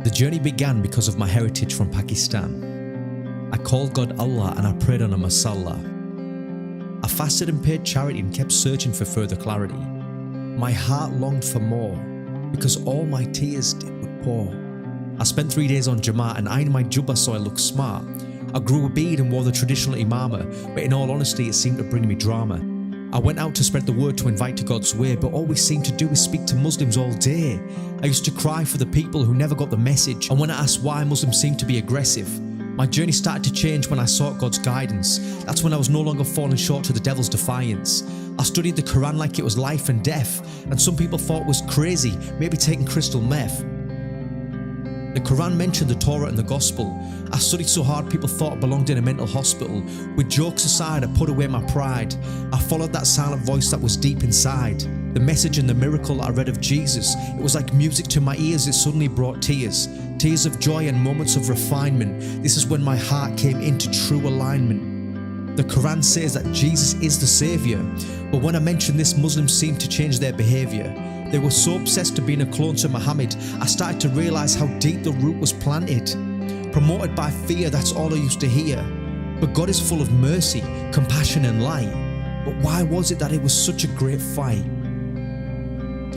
The journey began because of my heritage from Pakistan. I called God Allah and I prayed on a masalla. I fasted and paid charity and kept searching for further clarity. My heart longed for more because all my tears would pour. I spent 3 days on Jamaat and ironed my jubba so I looked smart. I grew a beard and wore the traditional imama, but in all honesty it seemed to bring me drama. I went out to spread the word to invite to God's way, but all we seemed to do is speak to Muslims all day. I used to cry for the people who never got the message, and when I asked why Muslims seemed to be aggressive, my journey started to change when I sought God's guidance. That's when I was no longer falling short to the devil's defiance. I studied the Quran like it was life and death, and some people thought it was crazy, maybe taking crystal meth. The Quran mentioned the Torah and the Gospel. I studied so hard people thought I belonged in a mental hospital. With jokes aside, I put away my pride. I followed that silent voice that was deep inside. The message and the miracle I read of Jesus, it was like music to my ears, it suddenly brought tears. Tears of joy and moments of refinement. This is when my heart came into true alignment. The Quran says that Jesus is the Saviour, but when I mentioned this, Muslims seemed to change their behaviour. They were so obsessed to being a clone to Muhammad, I started to realise how deep the root was planted. Promoted by fear, that's all I used to hear. But God is full of mercy, compassion and light. But why was it that it was such a great fight?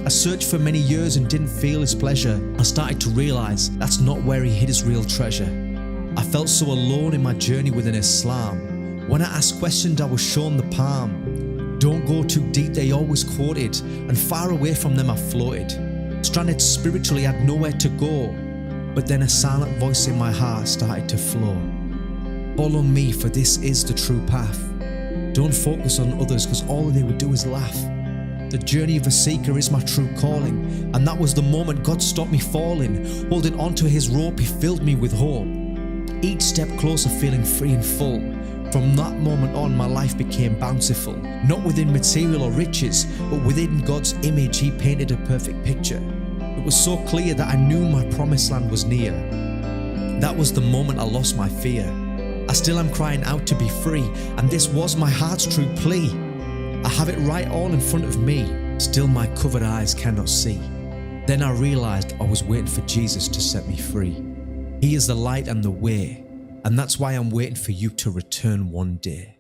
I searched for many years and didn't feel His pleasure. I started to realise that's not where He hid His real treasure. I felt so alone in my journey within Islam. When I asked questions, I was shown the palm. Don't go too deep, they always quoted, and far away from them I floated. Stranded spiritually, I had nowhere to go, but then a silent voice in my heart started to flow. Follow me, for this is the true path. Don't focus on others, because all they would do is laugh. The journey of a seeker is my true calling, and that was the moment God stopped me falling. Holding onto His rope, He filled me with hope. Each step closer, feeling free and full. From that moment on, my life became bountiful. Not within material or riches, but within God's image, He painted a perfect picture. It was so clear that I knew my promised land was near. That was the moment I lost my fear. I still am crying out to be free, and this was my heart's true plea. I have it right all in front of me, still my covered eyes cannot see. Then I realised I was waiting for Jesus to set me free. He is the light and the way, and that's why I'm waiting for you to return one day.